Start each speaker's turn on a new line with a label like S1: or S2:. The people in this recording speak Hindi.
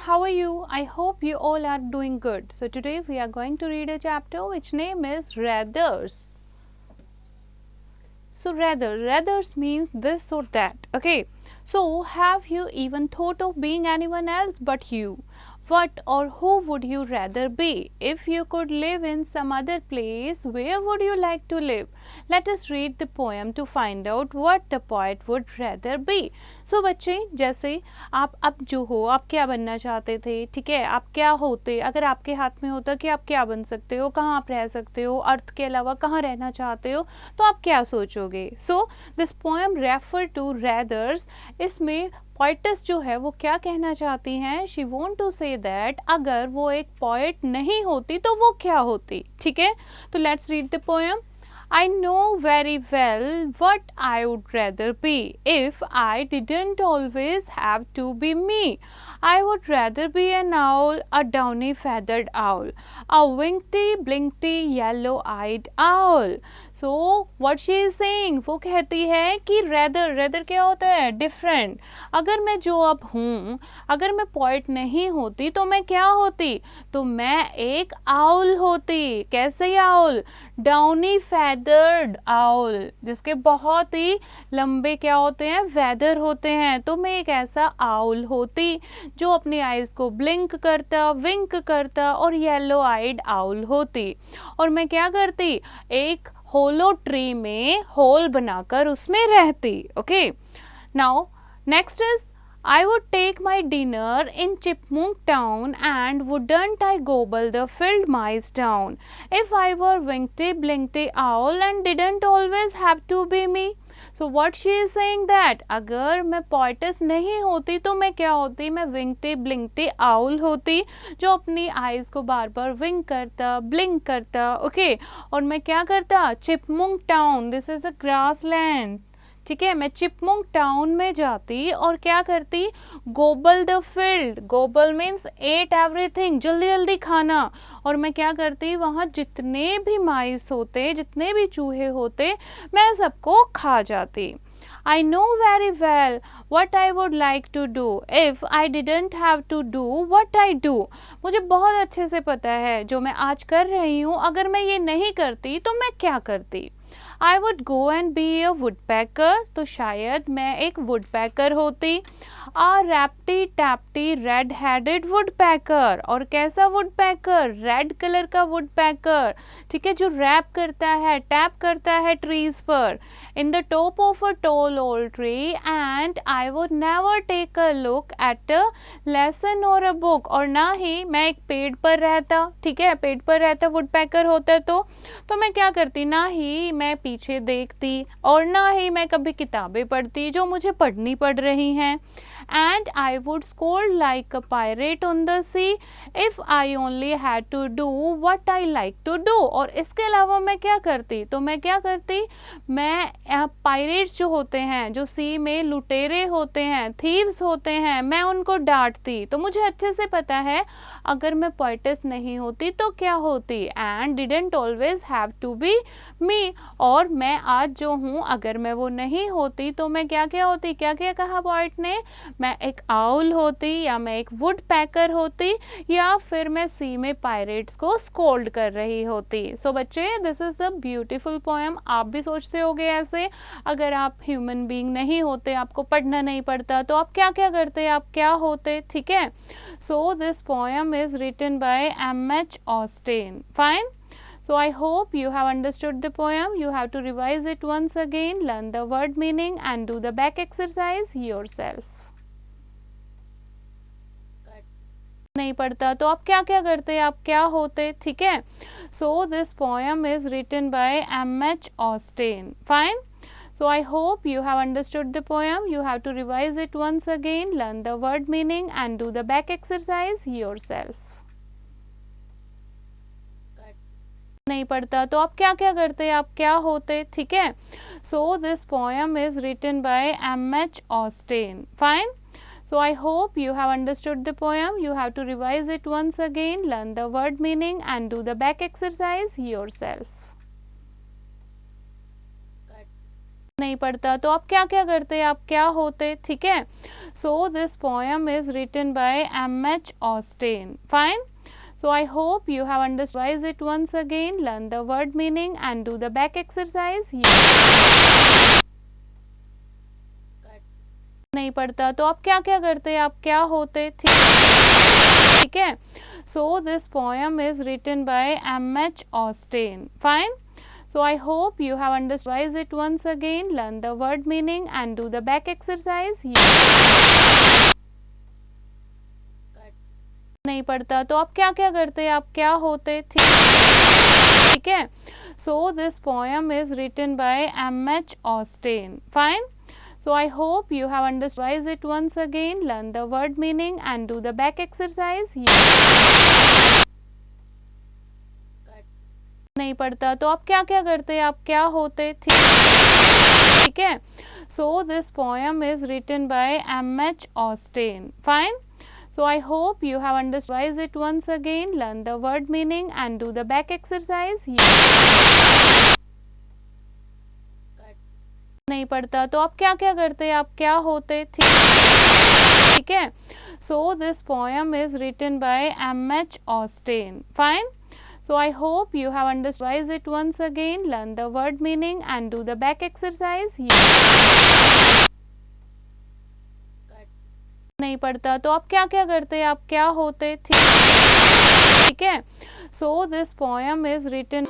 S1: how are you? I hope you all are doing good. So today we are going to read a chapter which name is Rathers. So rathers means this or that. Okay. So have you even thought of being anyone else but you? What or who would you rather be? If you could live in some other place, where would you like to live? Let us read the poem to find out what the poet would rather be. So बच्चे, जैसे आप अब जो हो, आप क्या बनना चाहते थे, ठीक है, आप क्या होते, अगर आपके हाथ में होता कि आप क्या बन सकते हो, कहाँ आप रह सकते हो, अर्थ के अलावा कहाँ रहना चाहते हो, तो आप क्या सोचोगे? So this poem refer to rathers. इसमें पोइटस जो है वो क्या कहना चाहती हैं? She want to say that अगर वो एक पोइट नहीं होती तो वो क्या होती. ठीक है, तो let's read the poem. I know very well what I would rather be if I didn't always have to be me. I would rather be an owl, a downy feathered owl, a winky, blinky, yellow-eyed owl. So what she is saying, वो कहती है कि rather क्या होता है? Different. अगर मैं जो अब हूँ, अगर मैं poet नहीं होती तो मैं क्या होती? तो मैं एक owl होती. कैसे owl? Downy feathered owl, जिसके बहुत ही लंबे क्या होते हैं? feather होते हैं. तो मैं एक ऐसा owl होती जो अपनी आइज को ब्लिंक करता, विंक करता और येलो आइड आउल होती. और मैं क्या करती? एक होलो ट्री में होल बनाकर उसमें रहती. Okay, now next is I would take my dinner in Chipmunk Town and wouldn't I gobble the field mice down if I were Winkty Blinkty Owl and didn't always have to be me. So what she is saying that अगर मैं पोइटस नहीं होती तो मैं क्या होती? मैं विंकटी ब्लिंकटी आउल होती जो अपनी आइज को बार बार विंक करता, ब्लिंक करता. ओके, और मैं क्या करता? Chipmunk town, this is a grassland. ठीक है, मैं चिपमुंक टाउन में जाती और क्या करती? Gobble the field. Gobble means ate everything, जल्दी जल्दी खाना. और मैं क्या करती? वहाँ जितने भी माइस होते, जितने भी चूहे होते, मैं सबको खा जाती. I know very well what I would like to do if I didn't have to do what I do. मुझे बहुत अच्छे से पता है जो मैं आज कर रही हूँ, अगर मैं ये नहीं करती तो मैं क्या करती? I would go and be a woodpecker, तो शायद मैं एक woodpecker होती. A rapty tapty red headed woodpecker, और कैसा woodpecker? रेड कलर का woodpecker. ठीक है, जो रैप करता है, टैप करता है ट्रीज पर. In the top of a tall old tree and I would never take a look at a lesson or a book. और ना ही मैं एक पेड़ पर रहता. ठीक है, पेड़ पर रहता woodpecker होता तो मैं क्या करती? ना ही मैं पीछे देखती और ना ही मैं कभी किताबें पढ़ती जो मुझे पढ़नी पड़ रही हैं. And I would scold like a pirate on the sea if I only had to do what I like to do. और इसके अलावा मैं क्या करती? तो मैं क्या करती? मैं पायरेट्स जो होते हैं, जो सी में लुटेरे होते हैं, थीव्स होते हैं, मैं उनको डांटती. तो मुझे अच्छे से पता है अगर मैं पोइटस नहीं होती तो क्या होती? And didn't always have to be me. और मैं आज जो हूँ, अगर मैं वो नहीं होती तो मैं क्या क्या होती? क्या क्या कहा पोइट ने? मैं एक आउल होती, या मैं एक वुड पैकर होती, या फिर मैं सी में पायरेट्स को स्कोल्ड कर रही होती. सो बच्चे, this is the beautiful poem. आप भी सोचते होगे ऐसे, अगर आप ह्यूमन बीइंग नहीं होते, आपको पढ़ना नहीं पड़ता, तो आप क्या क्या करते? आप क्या होते? ठीक है, so this poem is written by M.H. Austin. Fine. So I hope you have understood the poem. You have to revise it once again, learn the word meaning and do the back exercise yourself. नहीं पढ़ता तो आप क्या क्या करते? आप क्या होते? ठीक है, so this poem is written by M.H. Austin. Fine. So I hope you have understood the poem. You have to revise it once again, learn the word meaning and do the back exercise yourself. नहीं पढ़ता तो आप क्या क्या करते? आप क्या होते? ठीक है, so this poem is written by M.H. Austin. Fine. So I hope you have understood the poem. You have to revise it once again, learn the word meaning and do the back exercise yourself. नहीं पढ़ता तो आप क्या क्या करते, आप क्या होते, ठीक है। So this poem is written by M.H. Austin. Fine. So I hope you have understood. Revise it once again, learn the word meaning and do the back exercise. नहीं पढ़ता तो आप क्या क्या करते, आप क्या होते, ठीक है। So this poem is written by M.H. Austin. Fine. So I hope you have understood. Revise it once again, learn the word meaning and do the back exercise. नहीं पढ़ता तो आप क्या क्या करते, आप क्या होते, ठीक है। So this poem is written by M.H. Austin. Fine. So I hope you have understood. Revise it once again, learn the word meaning and do the back exercise. नहीं पढ़ता तो आप क्या क्या करते, आप क्या होते, ठीक है। So this poem is written by M.H. Austin. Fine. So I hope you have understood. Revise it once again, learn the word meaning and do the back exercise. नहीं पढ़ता तो आप क्या क्या करते, आप क्या होते, ठीक है। So this poem is written by M.H. Austin. Fine. So I hope you have understood. Revise it once again, learn the word meaning and do the back exercise. नहीं पढ़ता तो आप क्या क्या करते, आप क्या होते, ठीक है। So this poem is written